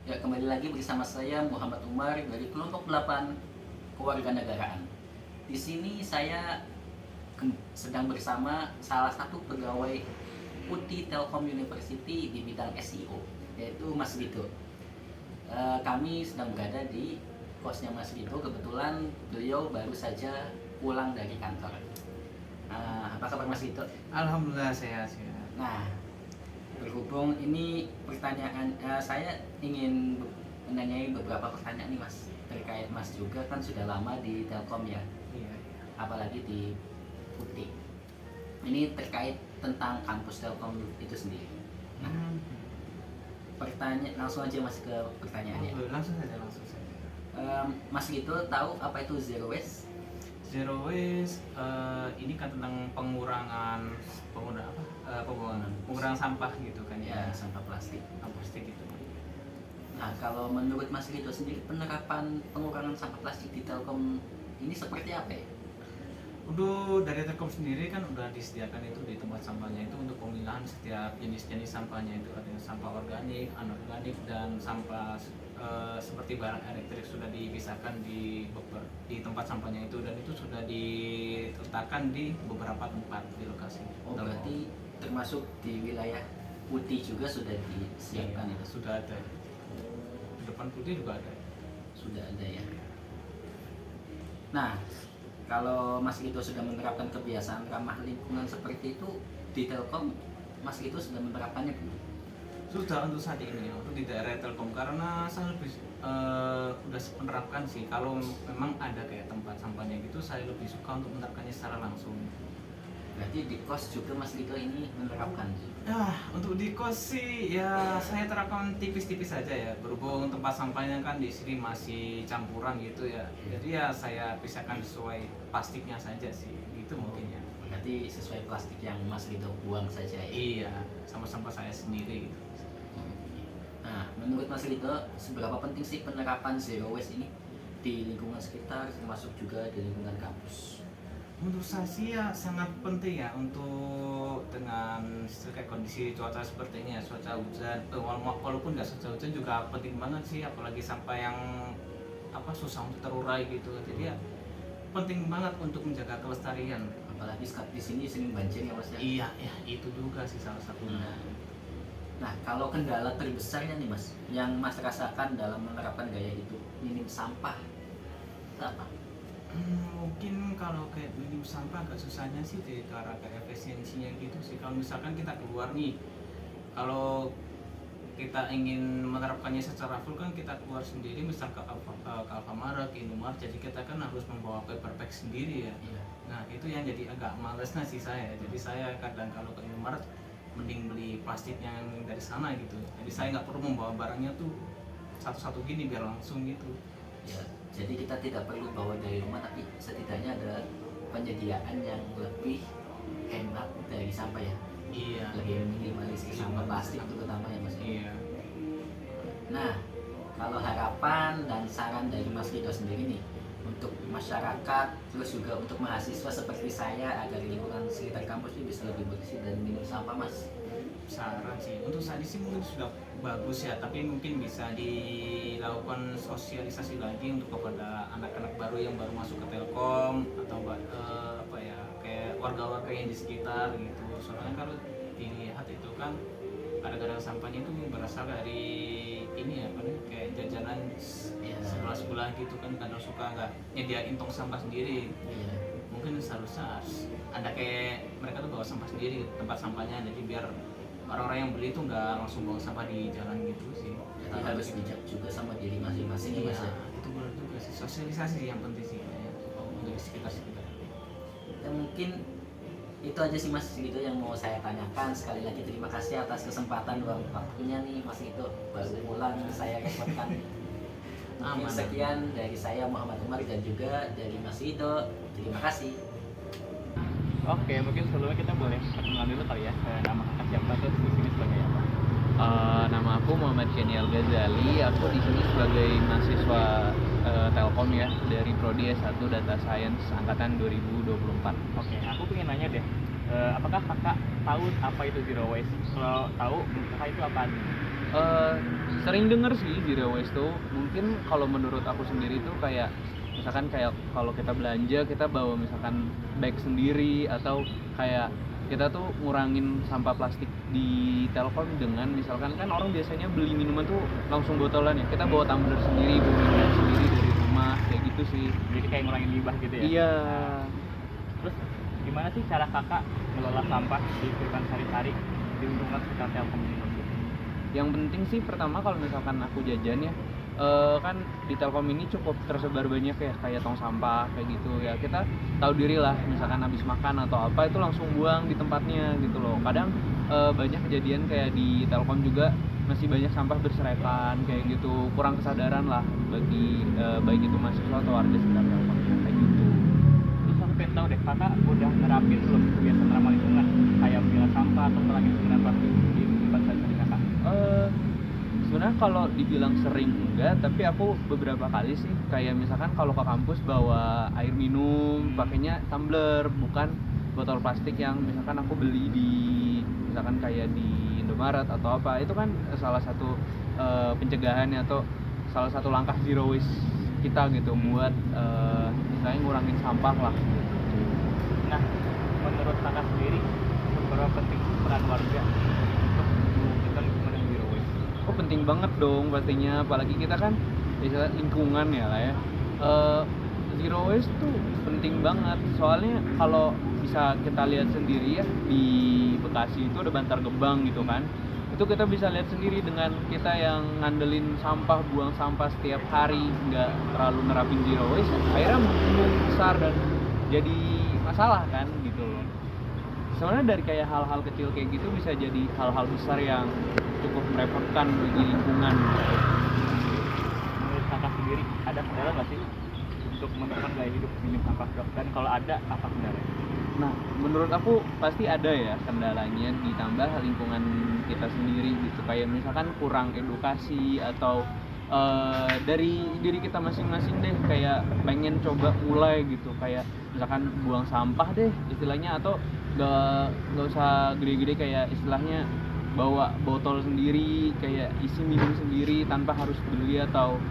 Ya, kembali lagi bersama saya Muhammad Umar dari kelompok 8 Kewarganegaraan. Di sini saya sedang bersama salah satu pegawai UTI Telkom University di bidang SEO, yaitu Mas Vito. Kami sedang berada di kosnya Mas Vito. Kebetulan beliau baru saja pulang dari kantor. Apa kabar Mas Vito? Alhamdulillah sehat. Nah, berhubung ini pertanyaan, saya ingin menanyai beberapa pertanyaan nih Mas, terkait Mas juga kan sudah lama di Telkom ya, Iya. apalagi di Putih. Ini terkait tentang kampus Telkom itu sendiri. Nah, pertanyaan langsung aja Mas ke pertanyaannya. Langsung saja. Mas gitu tahu apa itu zero waste? Zero waste ini kan tentang pengurangan pengurangan sampah gitu kan Ya, ya. sampah plastik. Plastik gitu. Nah, kalau menurut Mas Rito sendiri, penerapan pengurangan sampah plastik di Telkom ini seperti apa ya? Udah dari Telkom sendiri kan udah disediakan itu di tempat sampahnya itu untuk pemilahan setiap jenis-jenis sampahnya, itu ada sampah organik, anorganik, dan sampah seperti barang elektrik sudah dipisahkan di tempat sampahnya itu, dan itu sudah diletakkan di beberapa tempat di lokasi. Oh, berarti termasuk di wilayah Putih juga sudah disiapkan Iya, itu? sudah ada. Di depan Putih juga ada. Sudah ada ya. Nah, kalau Mas Rito sudah menerapkan kebiasaan ramah lingkungan seperti itu di Telkom, Mas Rito sudah menerapkannya belum? Sudah untuk saat ini untuk di daerah Telkom, karena saya lebih udah menerapkan sih. Kalau memang ada kayak tempat sampahnya gitu, saya lebih suka untuk menerapkannya secara langsung. Berarti di kos juga Mas Rito ini menerapkan sih? Untuk di kos sih ya saya terapkan tipis-tipis saja ya, berhubung tempat sampahnya kan di sini masih campuran gitu ya. Jadi ya saya pisahkan sesuai plastiknya saja sih, gitu mungkin ya. Berarti sesuai plastik yang Mas Rito buang saja ya? Iya, sama sampah saya sendiri gitu. Nah, menurut Mas Rito, seberapa penting sih penerapan zero waste ini di lingkungan sekitar, termasuk juga di lingkungan kampus? Menurut saya sih ya sangat penting ya, untuk dengan kayak kondisi cuaca seperti ini ya, cuaca hujan, walaupun nggak cuaca hujan juga penting banget sih, apalagi sampah yang susah untuk terurai gitu. Jadi ya penting banget untuk menjaga kelestarian. Apalagi di sini sering banjir ya Mas ya? Iya, ya itu juga sih salah satunya. Nah, kalau kendala terbesarnya nih Mas, yang Mas rasakan dalam menerapkan gaya hidup minim sampah, itu apa? Mungkin kalau kayak minim sampah agak susahnya sih di arah ke efisiensinya gitu sih. Kalau misalkan kita keluar nih, kalau kita ingin menerapkannya secara full kan kita keluar sendiri, misal ke Alfamart, ke Indomaret, jadi kita kan harus membawa paper bag sendiri ya. Iya. Nah itu yang jadi agak malesnya sih saya. Jadi saya kadang kalau ke Indomaret mending beli plastik yang dari sana gitu. Jadi saya nggak perlu membawa barangnya tuh satu-satu gini biar langsung gitu. Ya, jadi kita tidak perlu bawa dari rumah, tapi setidaknya ada penyediaan yang lebih hemat dari sampah ya. Iya. Lebih minimalisir sampah plastik terutama ya Mas. Iya. Nah, kalau harapan dan saran dari Mas Rito sendiri nih untuk masyarakat, terus juga untuk mahasiswa seperti saya agar lingkungan sekitar kampus ini bisa lebih bersih dan minim sampah Mas. Saran sih untuk saat ini sih mungkin sudah bagus ya, tapi mungkin bisa dilakukan sosialisasi lagi untuk kepada anak-anak baru yang baru masuk ke Telkom, atau kayak warga-warga yang di sekitar gitu. Soalnya kalau dilihat itu kan kadang-kadang sampahnya itu berasal dari ini ya, kayak jajanan sebelah-sebelah gitu kan, kadang suka nggak nyediain tong sampah sendiri. Iya. Mungkin seharusnya ada kayak mereka tuh bawa sampah sendiri tempat sampahnya, jadi biar orang-orang yang beli tuh nggak langsung buang sampah di jalan gitu sih. Jadi harus bijak juga sama diri masing-masing ya Mas ya. Itu benar juga sih, sosialisasi sih yang penting sih ya, untuk sekitar-sekitar. Ya mungkin itu aja sih Mas gitu yang mau saya tanyakan. Sekali lagi terima kasih atas kesempatan dan waktunya nih Mas itu, baru pulang saya repotkan. Mungkin sekian dari saya Muhammad Umar dan juga dari Mas Ito. Terima kasih. Oke, mungkin sebelumnya kita boleh perkenalan dulu kali ya. Nama kakak siapa, terus di sini sebagai apa? Nama aku Muhammad Syenial Ghazali. Aku di sini sebagai mahasiswa Telkom ya, dari Prodi S1 Data Science angkatan 2024. Oke, aku pengen nanya deh, apakah kakak tahu apa itu zero waste? Kalau tahu, kakak itu apa? Eh, Sering denger sih zero waste tuh. Mungkin kalau menurut aku sendiri tuh kayak misalkan kayak kalau kita belanja kita bawa misalkan bag sendiri, atau kayak kita tuh ngurangin sampah plastik di Telkom dengan misalkan kan orang biasanya beli minuman tuh langsung botolan ya, kita bawa tumbler sendiri, bawa minuman sendiri dari rumah kayak gitu sih. Jadi kayak ngurangin limbah gitu ya. Iya. Terus gimana sih cara kakak mengelola sampah di kehidupan sehari-hari di lingkungan sekitar Telkom ini? Yang penting sih pertama kalau misalkan aku jajan ya, kan di Telkom ini cukup tersebar banyak ya kayak tong sampah kayak gitu ya, kita tahu diri lah misalkan habis makan atau apa itu langsung buang di tempatnya gitu loh. Kadang banyak kejadian kayak di Telkom juga masih banyak sampah berserakan kayak gitu, kurang kesadaran lah bagi baik itu mahasiswa atau warga sekitar Telkom kayak gitu. Terus aku pengen tahu deh, kakak udah nerapin belum kebiasaan ramah lingkungan kayak memilah sampah atau mengurangi penggunaan plastik di tempat sehari-hari kakak? Sebenarnya kalau dibilang sering enggak, tapi aku beberapa kali sih kayak misalkan kalau ke kampus bawa air minum pakainya tumbler, bukan botol plastik yang misalkan aku beli di misalkan kayak di Indomaret atau apa. Itu kan salah satu pencegahannya atau salah satu langkah zero waste kita gitu buat misalnya ngurangin sampah lah. Nah, menurut kakak sendiri seberapa penting peran warga untuk mewujudkan lingkungan yang zero waste? Oh penting banget dong pastinya, apalagi kita kan istilah lingkungan ya lah ya. Zero waste tuh penting banget, soalnya kalau bisa kita lihat sendiri ya di Bekasi itu ada Bantar Gebang gitu kan, itu kita bisa lihat sendiri dengan kita yang ngandelin sampah, buang sampah setiap hari, nggak terlalu nerapin zero waste, akhirnya menumpuk besar dan jadi masalah kan gitu loh. Sebenarnya dari kayak hal-hal kecil kayak gitu bisa jadi hal-hal besar yang cukup merepotkan bagi lingkungan gitu. Menurut kakak sendiri ada kendala nggak sih untuk menerapkan gaya hidup minim sampah, Dok? Dan kalau ada, apa kendalanya? Nah, menurut aku pasti ada ya kendalanya, ditambah lingkungan kita sendiri gitu. Kayak misalkan kurang edukasi atau dari diri kita masing-masing deh, kayak pengen coba mulai gitu, kayak misalkan buang sampah deh istilahnya, atau nggak usah gede-gede kayak istilahnya bawa botol sendiri, kayak isi minum sendiri tanpa harus beli atau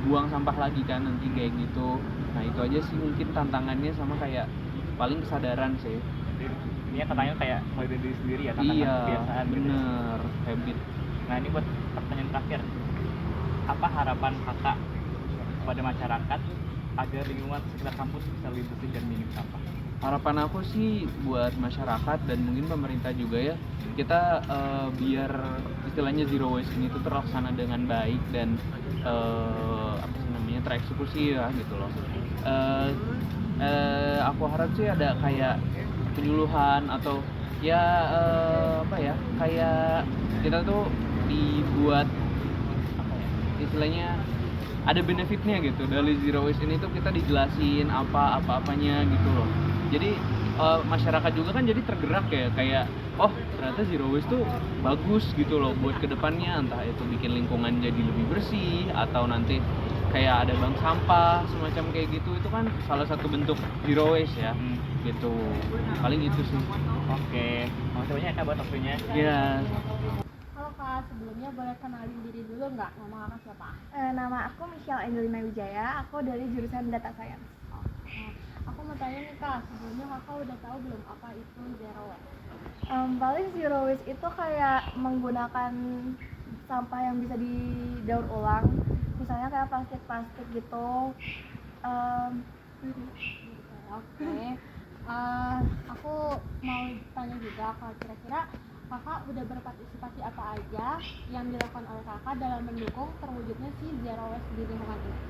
buang sampah lagi kan nanti kayak gitu. Nah itu aja sih mungkin tantangannya, sama kayak paling kesadaran sih. Jadi ini katanya kayak mulai dari diri sendiri ya, tantangan Iya kebiasaan gitu ya. bener, habit. Nah, ini buat pertanyaan terakhir, apa harapan kakak kepada masyarakat agar lingkungan sekitar kampus bisa lebih bersih dan minim sampah? Harapan aku sih buat masyarakat dan mungkin pemerintah juga ya, kita biar istilahnya zero waste ini tuh terlaksana dengan baik dan apa sih namanya, tereksekusi ya gitu loh. Aku harap sih ada kayak penyuluhan atau ya apa ya, kayak kita tuh dibuat apa ya, istilahnya ada benefitnya gitu dari zero waste ini tuh, kita dijelasin apa-apanya gitu loh. Jadi masyarakat juga kan jadi tergerak ya, kayak oh ternyata zero waste tuh bagus gitu loh buat kedepannya, entah itu bikin lingkungan jadi lebih bersih atau nanti kayak ada bank sampah semacam kayak gitu. Itu kan salah satu bentuk zero waste ya gitu, paling itu sih. Oke, makasih banyak ya Kak buat waktunya. Ya. Halo Kak, sebelumnya boleh kenalin diri dulu nggak? Nama kakak siapa? Nama aku Michelle Angelina Wijaya, aku dari jurusan Data Science. Aku mau tanya nih Kak, sebelumnya kakak udah tahu belum apa itu zero waste? Paling zero waste itu kayak menggunakan sampah yang bisa didaur ulang, misalnya kayak plastik-plastik gitu. Oke. Aku mau tanya juga Kak, kira-kira kakak udah berpartisipasi apa aja yang dilakukan oleh kakak dalam mendukung terwujudnya si zero waste di lingkungan ini?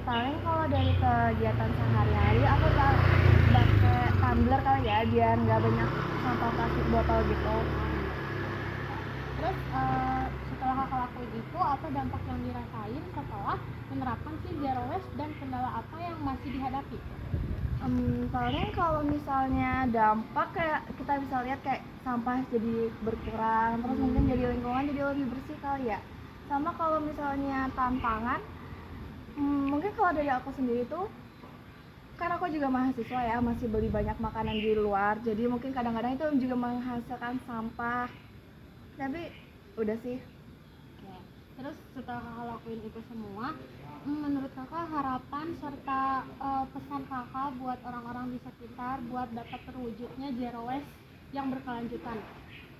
Paling kalau dari kegiatan sehari-hari aku pakai tumbler kali ya, biar nggak banyak sampah plastik botol gitu. Terus setelah kakak lakuin itu, apa dampak yang dirasain setelah menerapkan si zero waste dan kendala apa yang masih dihadapi? Paling kalau misalnya dampak kayak kita bisa lihat kayak sampah jadi berkurang, terus mungkin jadi lingkungan jadi lebih bersih kali ya. Sama kalau misalnya tantangan, mungkin kalau dari aku sendiri tuh, kan aku juga mahasiswa ya, masih beli banyak makanan di luar, jadi mungkin kadang-kadang itu juga menghasilkan sampah. Tapi udah sih. Terus setelah kakak lakuin itu semua, menurut kakak harapan serta pesan kakak buat orang-orang di sekitar buat dapat terwujudnya zero waste yang berkelanjutan?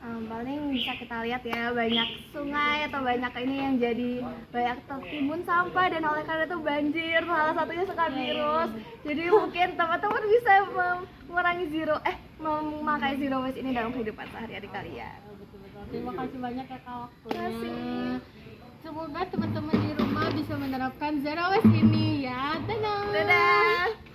Paling bisa kita lihat ya, banyak sungai atau banyak ini yang jadi banyak tertimbun sampah dan oleh karena itu banjir, salah satunya suka virus. Jadi mungkin teman-teman bisa memakai zero waste ini dalam kehidupan sehari-hari kalian. Betul-betul. Terima kasih banyak ya kak waktunya. Terima kasih. Semoga teman-teman di rumah bisa menerapkan zero waste ini ya. Dadah. Dadah.